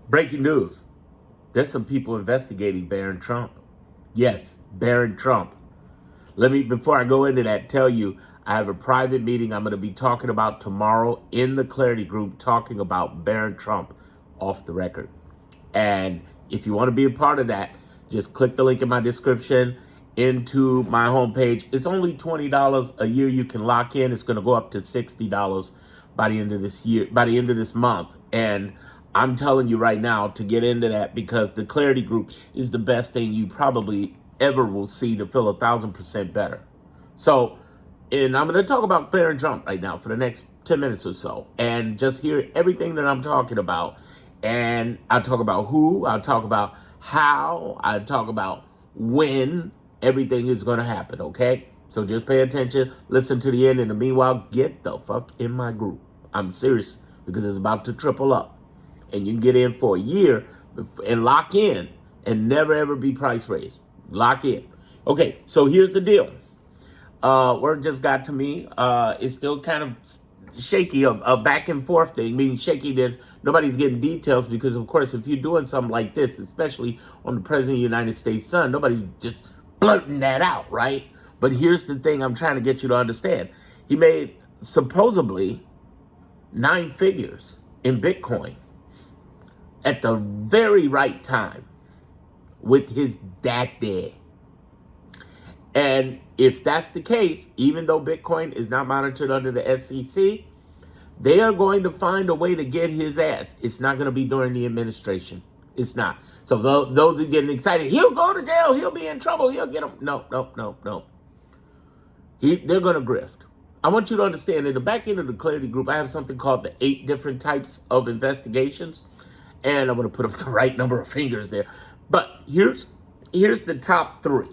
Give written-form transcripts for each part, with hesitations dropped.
Breaking news. There's some people investigating Barron Trump. Yes, Barron Trump. Let me, before I go into that, tell you I have a private meeting I'm going to be talking about tomorrow in the Clarity Group, talking about Barron Trump off the record. And if you want to be a part of that, just click the link in my description into my homepage. It's only $20 a year you can lock in. It's going to go up to $60 by the end of this year, by the end of this month. And I'm telling you right now to get into that, because the Clarity Group is the best thing you probably ever will see to feel 1,000% better. So, and I'm going to talk about Barron Trump right now for the next 10 minutes or so, and just hear everything that I'm talking about. And I'll talk about who, I'll talk about how, I'll talk about when everything is going to happen, okay? So just pay attention, listen to the end, and in the meanwhile, get the fuck in my group. I'm serious, because it's about to triple up. And you can get in for a year and lock in and never ever be price raised. Lock in. Okay, so here's the deal. Word just got to me. It's still kind of shaky, a back and forth thing, meaning shaky that nobody's getting details, because of course if you're doing something like this, especially on the President of the United States' son, nobody's just blurting that out, right? But here's the thing I'm trying to get you to understand. He made supposedly 9 figures in Bitcoin at the very right time with his daddy. And if that's the case, even though Bitcoin is not monitored under the SEC, they are going to find a way to get his ass. It's not going to be during the administration. It's not. So those who are getting excited, he'll go to jail, he'll be in trouble, he'll get him. No. They're going to grift. I want you to understand, in the back end of the Clarity Group, I have something called the 8 different types of investigations. And I'm going to put up the right number of fingers there. But here's the top 3.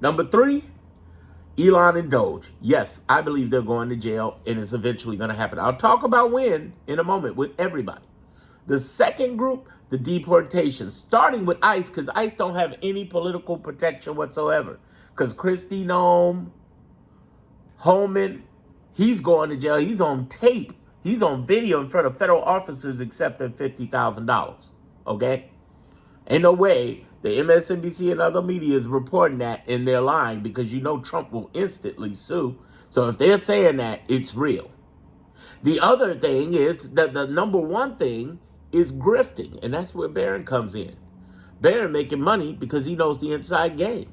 Number 3, Elon and Doge. Yes, I believe they're going to jail, and it's eventually going to happen. I'll talk about when in a moment with everybody. The second group, the deportation, starting with ICE, because ICE don't have any political protection whatsoever. Because Kristi Noem, Holman, he's going to jail. He's on tape. He's on video in front of federal officers accepting $50,000. Okay? Ain't no way the MSNBC and other media is reporting that, and they're lying, because you know Trump will instantly sue. So if they're saying that, it's real. The other thing is that the number one thing is grifting, and that's where Barron comes in. Barron making money because he knows the inside game.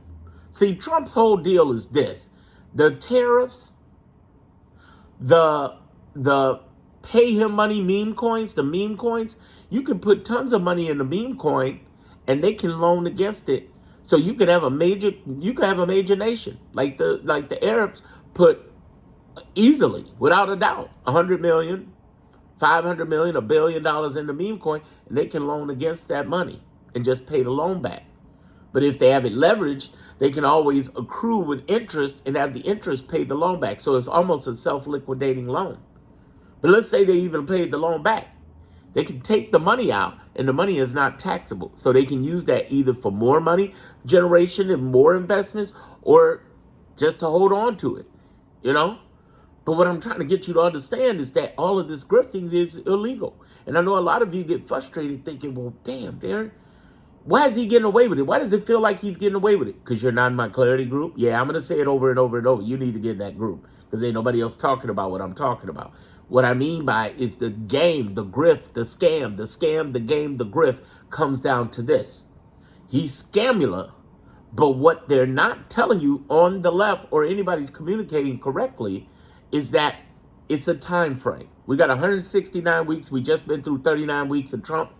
See, Trump's whole deal is this. The tariffs, the pay him money meme coins, the meme coins, you can put tons of money in the meme coin and they can loan against it. So you could have a major nation. Like the Arabs put easily, without a doubt, 100 million, 500 million, $1 billion in the meme coin, and they can loan against that money and just pay the loan back. But if they have it leveraged, they can always accrue with interest and have the interest pay the loan back. So it's almost a self-liquidating loan. But let's say they even paid the loan back. They can take the money out, and the money is not taxable. So they can use that either for more money generation and more investments, or just to hold on to it, you know? But what I'm trying to get you to understand is that all of this grifting is illegal. And I know a lot of you get frustrated thinking, well, damn, Darren, why is he getting away with it? Why does it feel like he's getting away with it? Because you're not in my Clarity Group? Yeah, I'm going to say it over and over and over. You need to get in that group, because ain't nobody else talking about what I'm talking about. What I mean by it is the game, the grift, the scam, the game, the grift comes down to this. He's scamula, but what they're not telling you on the left, or anybody's communicating correctly, is that it's a time frame. We got 169 weeks. We just been through 39 weeks of Trump.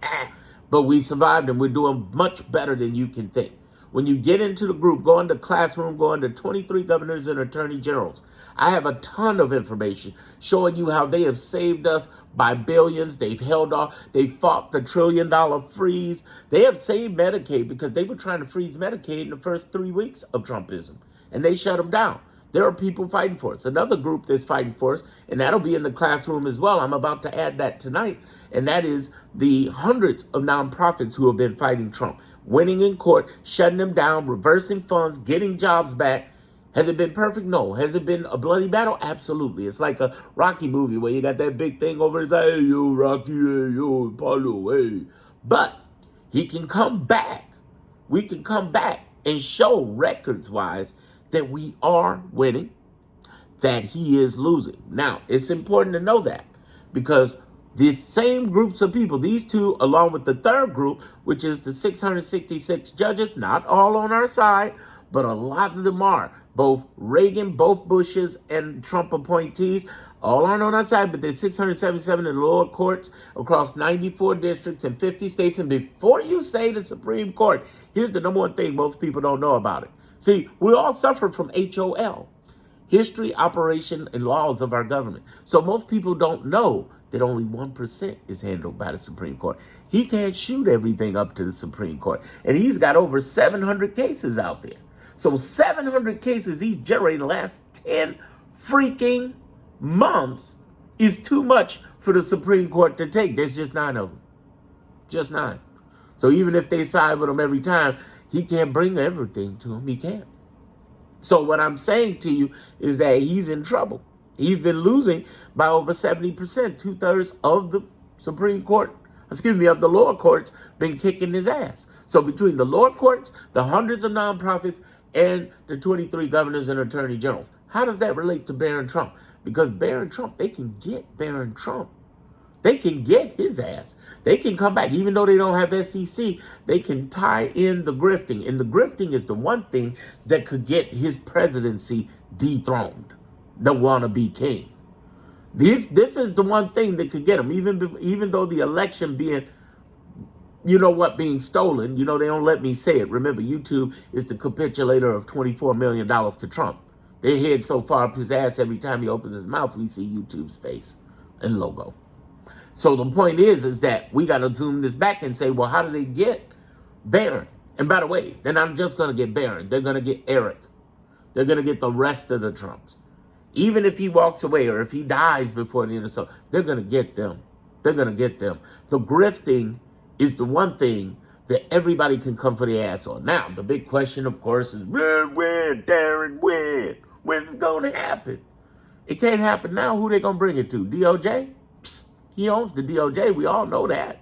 But we survived, and we're doing much better than you can think. When you get into the group, go into Classroom, go into 23 governors and attorney generals. I have a ton of information showing you how they have saved us by billions. They've held off. They fought the $1 trillion freeze. They have saved Medicaid, because they were trying to freeze Medicaid in the first 3 weeks of Trumpism, and they shut them down. There are people fighting for us. Another group that's fighting for us, and that'll be in the Classroom as well. I'm about to add that tonight, and that is the hundreds of nonprofits who have been fighting Trump, winning in court, shutting them down, reversing funds, getting jobs back. Has it been perfect? No. Has it been a bloody battle? Absolutely. It's like a Rocky movie where you got that big thing over his eye. Hey, yo, Rocky, hey, yo, Apollo, hey. But he can come back. We can come back and show records-wise that we are winning, that he is losing. Now, it's important to know that because these same groups of people, these two, along with the third group, which is the 666 judges, not all on our side, but a lot of them are. Both Reagan, both Bushes, and Trump appointees, all aren't on our side, but there's 677 in the lower courts across 94 districts and 50 states. And before you say the Supreme Court, here's the number one thing most people don't know about it. See, we all suffer from HOL. History, operation, and laws of our government. So most people don't know that only 1% is handled by the Supreme Court. He can't shoot everything up to the Supreme Court. And he's got over 700 cases out there. So 700 cases he's generated the last 10 freaking months is too much for the Supreme Court to take. There's just 9 of them. Just 9. So even if they side with him every time, he can't bring everything to him. He can't. So what I'm saying to you is that he's in trouble. He's been losing by over 70%. 2/3 of the Supreme Court, of the lower courts, been kicking his ass. So between the lower courts, the hundreds of nonprofits, and the 23 governors and attorney generals, how does that relate to Barron Trump? Because Barron Trump, they can get Barron Trump. They can get his ass. They can come back. Even though they don't have SEC, they can tie in the grifting. And the grifting is the one thing that could get his presidency dethroned, the wannabe king. This is the one thing that could get him, even though the election being, being stolen. They don't let me say it. Remember, YouTube is the capitulator of $24 million to Trump. They head so far up his ass every time he opens his mouth, we see YouTube's face and logo. So the point is that we got to zoom this back and say, well, how do they get Barron? And by the way, they're not just going to get Barron. They're going to get Eric. They're going to get the rest of the Trumps. Even if he walks away or if he dies before the end of the they're going to get them. They're going to get them. The grifting is the one thing that everybody can come for the ass on. Now, the big question, of course, is when, Darren, when? When's it going to happen? It can't happen now. Who they going to bring it to? DOJ? Psst. He owns the DOJ. We all know that.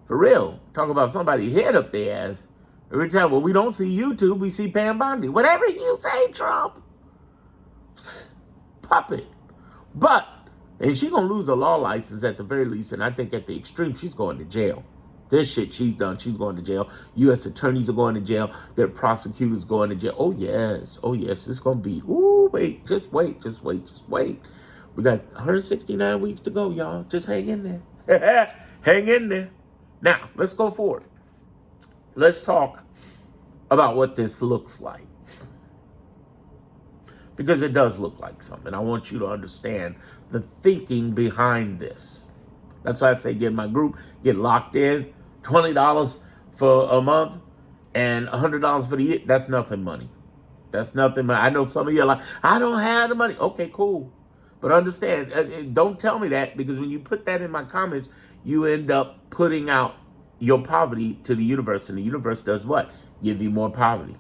For real. Talk about somebody head up their ass. Every time, well, we don't see YouTube, we see Pam Bondi. Whatever you say, Trump. Psst. Puppet. But, and she's going to lose a law license at the very least, and I think at the extreme, she's going to jail. This shit she's done, she's going to jail. U.S. attorneys are going to jail. Their prosecutors going to jail. Oh, yes. Oh, yes. It's going to be, wait. Just wait. We got 169 weeks to go, y'all. Just hang in there. Hang in there. Now, let's go forward. Let's talk about what this looks like. Because it does look like something. I want you to understand the thinking behind this. That's why I say get in my group, get locked in, $20 for a month, and $100 for the year. That's nothing money. That's nothing money. I know some of you are like, I don't have the money. Okay, cool. But understand, don't tell me that, because when you put that in my comments, you end up putting out your poverty to the universe. And the universe does what? Give you more poverty.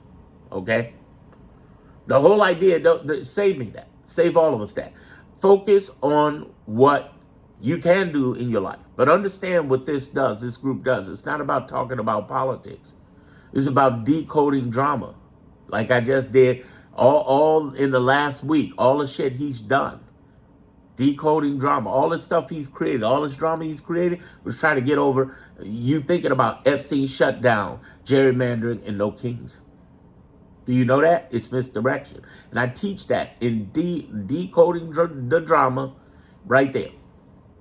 Okay? The whole idea, save me that. Save all of us that. Focus on what you can do in your life. But understand what this does, this group does. It's not about talking about politics. It's about decoding drama. Like I just did all in the last week. All the shit he's done. Decoding drama. All the stuff he's created. All this drama he's created was trying to get over you thinking about Epstein shutdown, gerrymandering, and no kings. Do you know that? It's misdirection. And I teach that in decoding the drama right there.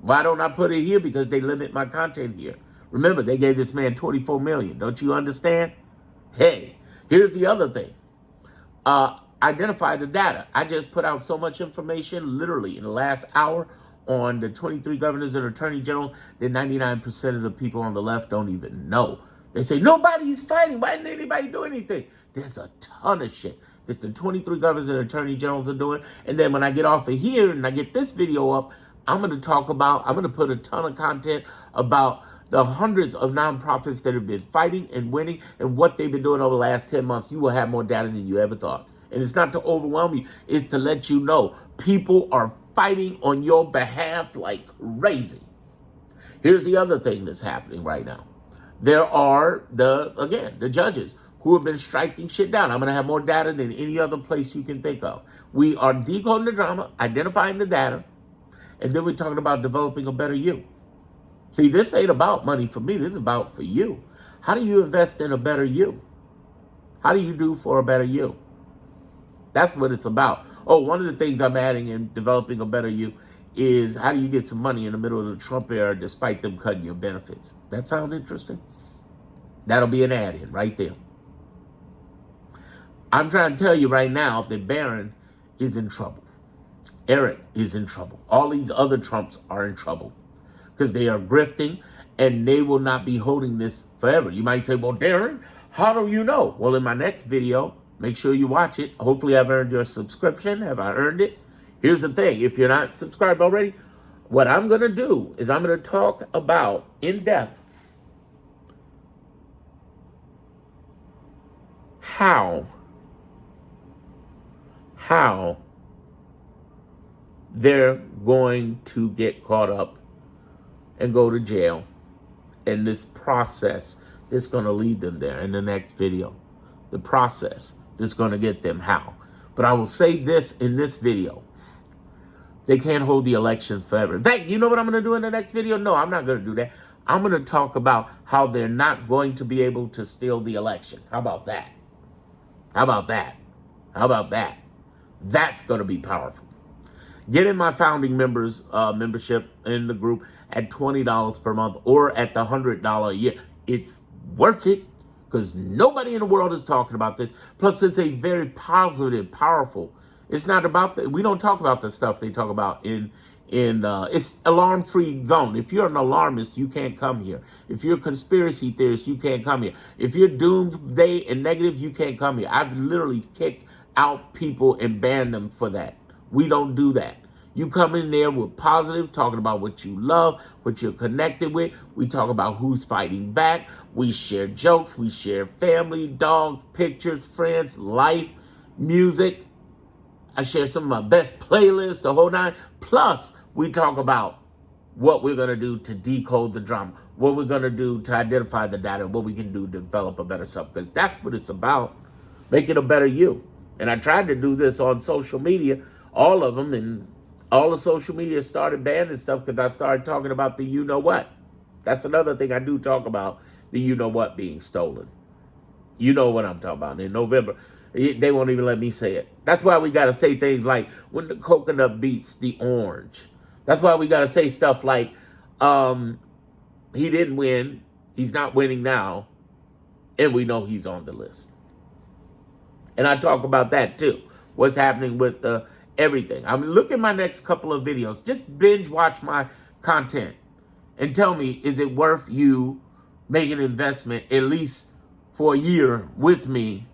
Why don't I put it here? Because they limit my content here. Remember, they gave this man $24 million. Don't you understand? Hey, here's the other thing. Identify the data. I just put out so much information literally in the last hour on the 23 governors and attorney generals that 99% of the people on the left don't even know. They say, nobody's fighting. Why didn't anybody do anything? There's a ton of shit that the 23 governors and attorney generals are doing. And then when I get off of here and I get this video up, I'm going to put a ton of content about the hundreds of nonprofits that have been fighting and winning and what they've been doing over the last 10 months. You will have more data than you ever thought. And it's not to overwhelm you. It's to let you know people are fighting on your behalf like crazy. Here's the other thing that's happening right now. There are the judges who have been striking shit down. I'm going to have more data than any other place you can think of. We are decoding the drama, identifying the data, and then we're talking about developing a better you. See, this ain't about money for me. This is about for you. How do you invest in a better you? How do you do for a better you? That's what it's about. Oh, one of the things I'm adding in developing a better you is how do you get some money in the middle of the Trump era despite them cutting your benefits? That sound interesting? That'll be an add-in right there. I'm trying to tell you right now that Barron is in trouble. Eric is in trouble. All these other Trumps are in trouble because they are grifting and they will not be holding this forever. You might say, well, Darren, how do you know? Well, in my next video, make sure you watch it. Hopefully I've earned your subscription. Have I earned it? Here's the thing. If you're not subscribed already, what I'm going to do is I'm going to talk about in depth how they're going to get caught up and go to jail, and this process is going to lead them there in the next video. The process that's going to get them how. But I will say this in this video. They can't hold the elections forever. In fact, you know what I'm going to do in the next video? No, I'm not going to do that. I'm going to talk about how they're not going to be able to steal the election. How about that? How about that? How about that? That's going to be powerful. Get in my founding members membership in the group at $20 per month or at the $100 a year. It's worth it because nobody in the world is talking about this. Plus, it's a very positive, powerful. It's not about we don't talk about the stuff they talk about in it's alarm-free zone. If you're an alarmist, you can't come here. If you're a conspiracy theorist, you can't come here. If you're doomsday and negative, you can't come here. I've literally kicked out people and banned them for that. We don't do that. You come in there with positive, talking about what you love, what you're connected with. We talk about who's fighting back. We share jokes. We share family, dogs, pictures, friends, life, music. I share some of my best playlists, the whole nine. Plus, we talk about what we're going to do to decode the drama, what we're going to do to identify the data, what we can do to develop a better self, because that's what it's about, making a better you. And I tried to do this on social media, all of them, and all the social media started banning stuff because I started talking about the you-know-what. That's another thing I do talk about, the you-know-what being stolen. You know what I'm talking about. In November, they won't even let me say it. That's why we got to say things like when the coconut beats the orange. That's why we got to say stuff like he didn't win, he's not winning now, and we know he's on the list. And I talk about that too. What's happening with everything. I mean, look at my next couple of videos. Just binge watch my content and tell me, is it worth you making an investment at least for a year with me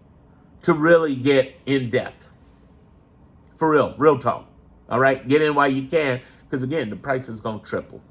to really get in depth? For real talk. All right, get in while you can, because again, the price is going to triple.